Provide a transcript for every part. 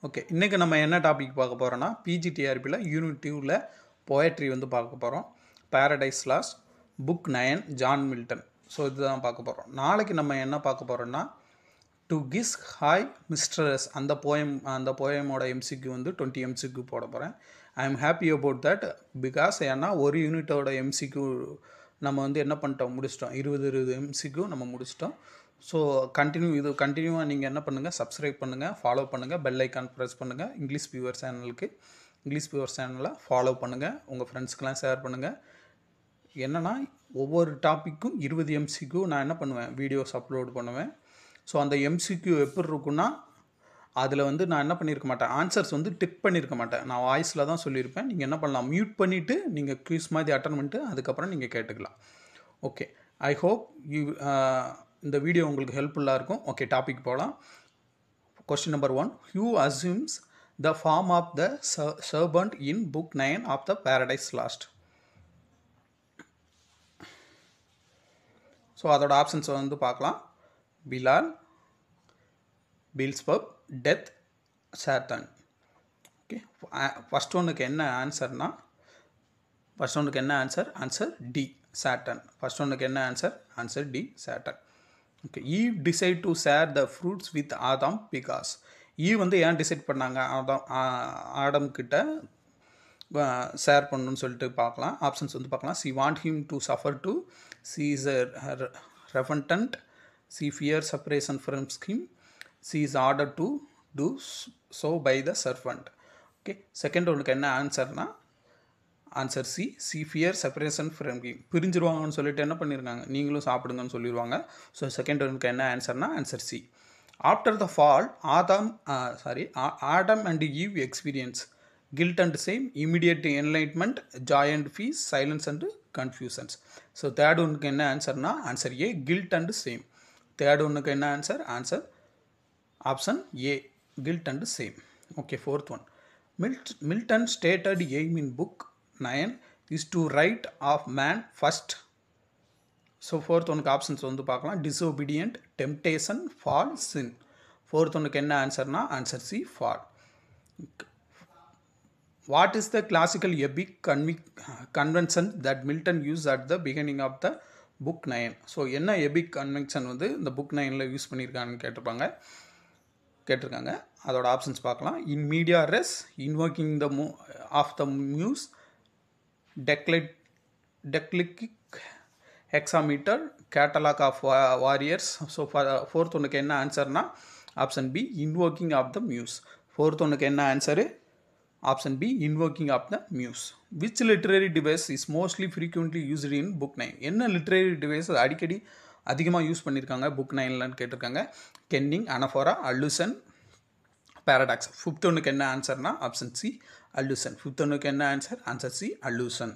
Okay, இன்றைக்கி நம்ம என்ன டாபிக் பார்க்க போகிறோன்னா பிஜிடிஆர்பியில் யூனிட் 2ல் போயட்ரி வந்து பார்க்க போகிறோம். Paradise last, book 9, John Milton. So இதுதான் பார்க்க போகிறோம். நாளைக்கு நம்ம என்ன பார்க்க போகிறோன்னா டு கிஸ் ஹாய் மிஸ்டர்ஸ் அந்த போயமோட எம்சிக்கு வந்து 20 எம்சிக்கு போட போகிறேன். I am happy about that because ஏன்னா ஒரு யூனிட்டோட எம்சிக்கு நம்ம வந்து என்ன பண்ணிட்டோம், முடிச்சிட்டோம். 20 எம்சிக்கு நம்ம முடிச்சிட்டோம். ஸோ கண்டினியூவாக நீங்கள் என்ன பண்ணுங்கள், சப்ஸ்கிரைப் பண்ணுங்கள், ஃபாலோ பண்ணுங்கள், பெல் ஐக்கான் ப்ரெஸ் பண்ணுங்கள். இங்கிலீஷ் வியூவர் சேனலை ஃபாலோ பண்ணுங்கள், உங்கள் ஃப்ரெண்ட்ஸ்க்கெலாம் ஷேர் பண்ணுங்கள். என்னென்னா ஒவ்வொரு டாப்பிக்கும் 20 எம்சிக்கு நான் என்ன பண்ணுவேன், வீடியோஸ் அப்லோட் பண்ணுவேன். ஸோ அந்த எம்சிக்யூ எப்படி இருக்குன்னா, அதில் வந்து நான் என்ன பண்ணியிருக்க மாட்டேன், ஆன்சர்ஸ் வந்து டிக் பண்ணியிருக்க மாட்டேன். நான் வாய்ஸில் தான் சொல்லியிருப்பேன். நீங்கள் என்ன பண்ணலாம், மியூட் பண்ணிவிட்டு நீங்கள் குயிஸ் மாதிரி அட்டன் பண்ணிட்டு அதுக்கப்புறம் நீங்கள் கேட்டுக்கலாம். ஓகே, ஐ ஹோப் இந்த வீடியோ உங்களுக்கு ஹெல்ப்ஃபுல்லாக இருக்கும். ஓகே, டாபிக் போகலாம். Question number 1, who assumes the form of the serpent in book 9 of the paradise lost? So அதோட ஆப்ஷன்ஸ் வந்து பார்க்கலாம். பிலால், பீல்ஸ்பப், டெத், சாத்தான். ஓகே, ஃபஸ்ட் ஒன்றுக்கு என்ன ஆன்சர்னா, ஆன்சர் டி, சாட்டன். ஃபஸ்ட் ஒன்றுக்கு என்ன answer D, Satan. Okay, Eve decide to share the fruits with ஆதாம் பிகாஸ். ஈவ் வந்து ஏன் டிசைட் பண்ணாங்க, ஆடம் கிட்ட ஷேர் பண்ணணும்னு சொல்லிட்டு பார்க்கலாம். ஆப்ஷன்ஸ் வந்து பார்க்கலாம். She want him to suffer too, she is repentant, she fear separation from him, she is order to do so by the servant. Okay, second ஒன்றுக்கு என்ன ஆன்சர்னா answer C, C fear separation from him. பிரிஞ்சிருவாங்கன்னு சொல்லிட்டு என்ன பண்ணியிருக்காங்க, நீங்களும் சாப்பிடுங்கன்னு சொல்லிடுவாங்க. ஸோ செகண்ட் ஒன்றுக்கு என்ன ஆன்சர்னா answer C. After the fall Adam and Eve experience guilt and shame, immediate enlightenment, joy and peace, silence and confusions. So third ஒன்றுக்கு என்ன ஆன்சர்னா answer A, guilt and shame. Third ஒன்றுக்கு என்ன answer option A, guilt and shame. Okay, fourth one, Milton stated aim in book 9 is to write of man first. So fourth ஒனுக்கு options வந்து பார்க்கலாம். Disobedient, temptation, fall, sin. Fourth ஒனுக்கு என்ன ஆன்சர்னா answer C, fall. What is the classical epic convention that Milton use at the beginning of the book 9? So என்ன epic convention வந்து இந்த book 9ல் use பண்ணியிருக்காங்கன்னு கேட்டிருக்காங்க. அதோட ஆப்ஷன்ஸ் பார்க்கலாம். In media res, invoking the of the muse, dactylic hexameter, catalog of warriors. So fourth ஒன்றுக்கு என்ன ஆன்சர்னா option B, invoking of the muse. Fourth ஒன்றுக்கு என்ன answer option B, invoking of the muse. Which literary device is mostly frequently used in book 9? என்ன literary device அடிக்கடி அதிகமாக use பண்ணியிருக்காங்க book 9லன்னு கேட்டிருக்காங்க. Kenning, anaphora, allusion, paradox. Fifth ஒன்றுக்கு என்ன ஆன்சர்னா ஆப்ஷன் சி, அல்லூசன். ஃபிஃப்த் ஒன்றுக்கு என்ன answer C, allusion.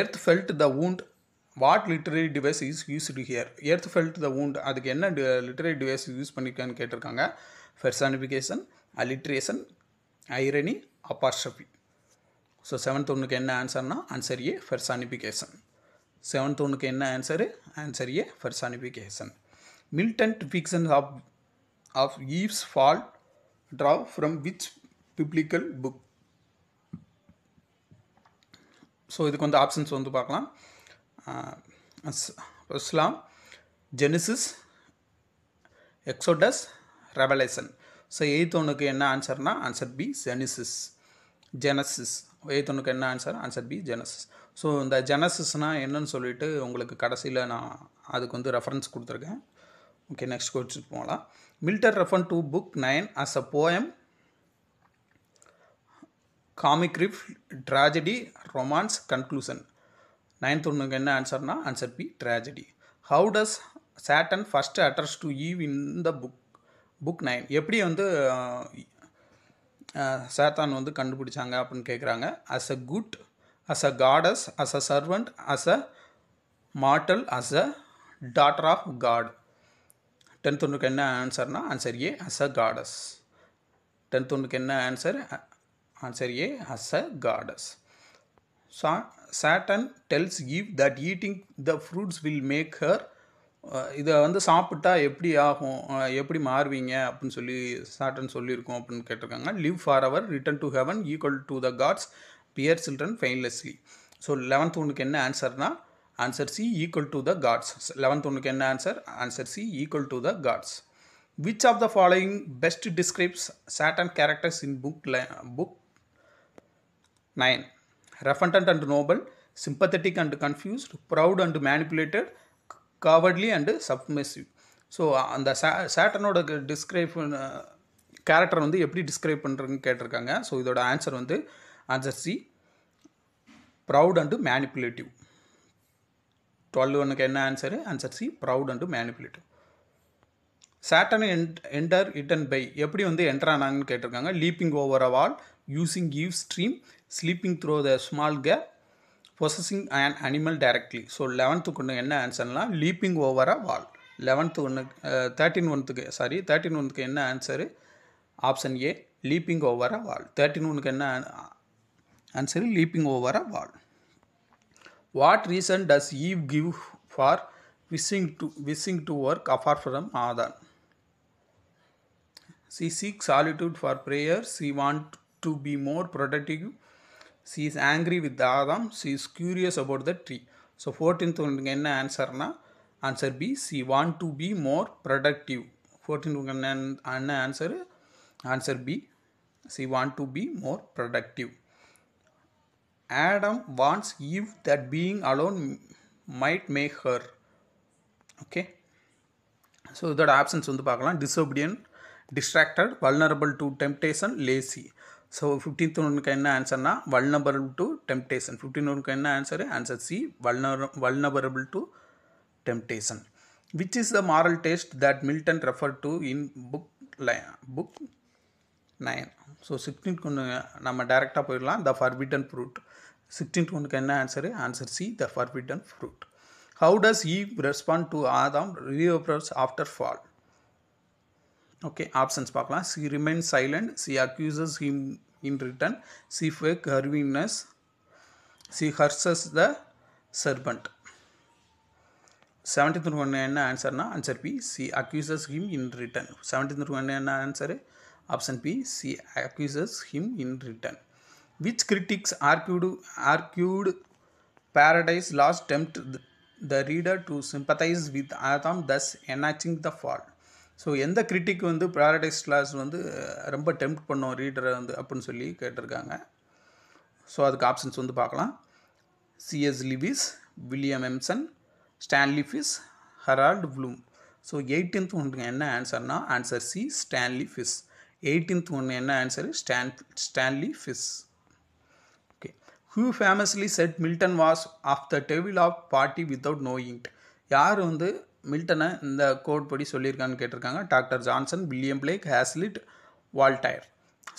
Earth felt the wound, what literary device is used here? Earth felt the wound, அதுக்கு என்ன லிட்டரரி டிவைஸ் யூஸ் பண்ணியிருக்கான்னு கேட்டிருக்காங்க. Personification, alliteration, irony, apostrophe. So seventh ஒன்றுக்கு என்ன ஆன்சர்னா ஆன்சர் ஏ, பெர்சானிஃபிகேஷன். செவன்த் ஒன்றுக்கு என்ன answer A, personification. Milton fiction of Eve's fall draw from which biblical book? So இதுக்கு வந்து ஆப்ஷன்ஸ் வந்து பார்க்கலாம். Islam, Genesis, Exodus, Revelation. So eighth ஒன்றுக்கு என்ன ஆன்சர்னா ஆன்சர் பி, ஜெனிசிஸ். எயித் ஒன்றுக்கு என்ன ஆன்சர் பி, ஜெனசிஸ். ஸோ இந்த ஜெனசிஸ்னால் என்னன்னு சொல்லிட்டு உங்களுக்கு கடைசியில் நான் அதுக்கு வந்து ரெஃபரன்ஸ் கொடுத்துருக்கேன். ஓகே, நெக்ஸ்ட் கொஸ்டின் போகலாம். Milton refer to book 9 as a poem, comic riff, tragedy, romance, conclusion. Ninth ஒன்றுக்கு என்ன ஆன்சர்னா answer B, tragedy. How does Satan first address to Eve in the book 9? எப்படி வந்து சாத்தான் வந்து கண்டுபிடிச்சாங்க அப்படின்னு கேட்குறாங்க. as a good, as a goddess, as a servant, as a mortal, as a daughter of God. Tenth ஒன்றுக்கு என்ன ஆன்சர்னா answer A, as a goddess. Tenth ஒன்றுக்கு என்ன answer A, as a goddess. Satan tells Eve that eating the fruits will make her இதை வந்து சாப்பிட்டா எப்படி ஆகும், எப்படி மாறுவீங்க அப்படின்னு சொல்லி சாட்டன் சொல்லியிருக்கோம் அப்படின்னு கேட்டிருக்காங்க. Live forever, return to heaven, equal to the gods, bear children painlessly. So 11th ஒன்றுக்கு என்ன ஆன்சர்னா answer C, equal to the gods. 11th ஒன்றுக்கு என்ன answer? Answer C, equal to the gods. Which of the following best describes Satan characters in book 9? Repentant and noble, sympathetic and confused, proud and manipulated, cowardly and submissive. So அந்த சாட்டனோட character வந்து எப்படி describe பண்ணுறதுன்னு கேட்டிருக்காங்க. So இதோட answer வந்து answer C, proud and manipulative. 12 ஒன்றுக்கு என்ன answer? Answer C, proud and manipulative. Satan enter Eden by, எப்படி வந்து என்டர் ஆனாங்கன்னு கேட்டிருக்காங்க. Leaping over a wall, using Eve stream, sleeping through the small gap, possessing an animal directly. So 11th ஒன்று என்ன ஆன்சர்னா leaping over a wall. 13 ஒன்றுக்கு என்ன answer? Option A, leaping over a wall. 13 ஒன்றுக்கு என்ன answer? Leaping over a wall. What reason does Eve give for wishing to work apart from Adam? She seeks solitude for prayer. She wants to be more productive. She is angry with Adam. She is curious about the tree. So 14th ஒன்றுக்கு என்ன ஆன்சர்னா answer B, she want to be more productive. 14th என்ன answer? Answer B, she want to be more productive. Adam wants Eve that being alone might make her. Okay, so இதோட options வந்து பார்க்கலாம். Disobedient, distracted, vulnerable to temptation, lazy. So 15th ஒன்றுக்கு என்ன ஆன்சர்னா vulnerable to temptation. 15 ஒன்றுக்கு என்ன answer? Answer C, vulnerable to temptation. Which is the moral taste that Milton refer to in book 9? So 16th ஒன்று நம்ம டைரெக்டாக போயிடலாம். த ஃபர்பிடன் ஃப்ரூட். 16th ஒன்றுக்கு என்ன answer? Answer C, the forbidden fruit. How does Eve respond to Adam reappears after fall? Okay, options பார்க்கலாம். She remains silent. She accuses him in return. She fakes her weakness. She curses the serpent. 17th ஒன்று என்ன ஆன்சர்னா answer B, she accuses him in return. 17th ஒன்று என்ன answer? Option B, she accuses him in return. Which critics argued Paradise Lost tempt the reader to sympathize with Adam, thus enacting the fall? So எந்த critic வந்து paradise lost வந்து ரொம்ப tempt பண்ணோம் ரீடரை வந்து அப்படின்னு சொல்லி கேட்டிருக்காங்க. ஸோ அதுக்கு ஆப்ஷன்ஸ் வந்து பார்க்கலாம். C S Lewis, William Empson, Stanley Fish, Harold Bloom. So 18th ஒன்று என்ன ஆன்சர்னா answer C, Stanley Fish. 18th ஒன்று என்ன answer? Stanley Fish. Who famously said Milton was off the table of party without knowing it? யார் வந்து மில்டனை இந்த code படி சொல்லியிருக்கான்னு கேட்டிருக்காங்க. Doctor Johnson, William Blake, Hazlitt, Voltaire.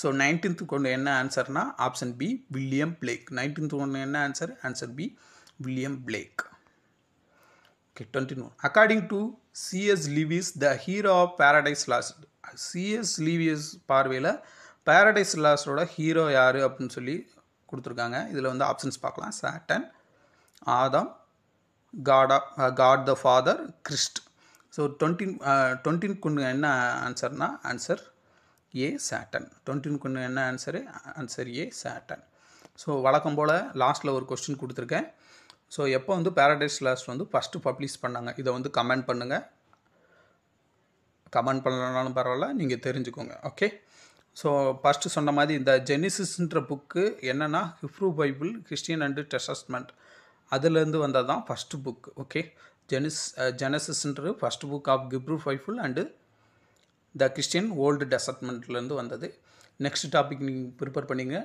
So 19th கொண்டு என்ன ஆன்சர்னா option B, William Blake. 19th ஒன்று என்ன answer? Answer B, William Blake. Okay, 21. According to C S Lewis, the hero of Paradise Lost. C S Lewis பார்வையில் Paradise லாஸ்டோட hero யார் அப்படின்னு சொல்லி கொடுத்துருக்காங்க. இதில் வந்து ஆப்ஷன்ஸ் பார்க்கலாம். Satan, Adam, God the Father, Christ. So 20 கொண்டு என்ன ஆன்சர்னா ஆன்சர் ஏ, சாட்டன். 20 கொண்டு என்ன answer? Answer A, Satan. So வழக்கம் போல் லாஸ்ட்டில் ஒரு கொஸ்டின் கொடுத்துருக்கேன். ஸோ எப்போ வந்து பேரடைஸ் லாஸ்ட் வந்து ஃபஸ்ட்டு பப்ளிஷ் பண்ணாங்க இதை வந்து கமெண்ட் பண்ணுங்கள். கமெண்ட் பண்ணலனாலும் பரவாயில்ல, நீங்கள் தெரிஞ்சுக்கோங்க. ஓகே, ஸோ ஃபஸ்ட்டு சொன்ன மாதிரி இந்த ஜெனிசிஸ்ன்ற புக்கு என்னென்னா Hebrew Bible, Christian and testament அதுலேருந்து வந்தது தான் ஃபஸ்ட்டு புக். ஓகே, ஜெனசிஸ்ன்றது first book of Hebrew Bible and the Christian old டெஸ்டமெண்ட்லேருந்து வந்தது. நெக்ஸ்ட் டாபிக் நீங்கள் ப்ரிப்பேர் பண்ணிங்க.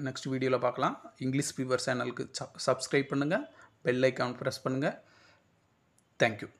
நெக்ஸ்ட் வீடியோவில் பார்க்கலாம். இங்கிலீஷ் ஃபீவர் சேனலுக்கு சப்ஸ்கிரைப் பண்ணுங்கள், பெல் ஐக்கான் ப்ரெஸ் பண்ணுங்கள். தேங்க்யூ.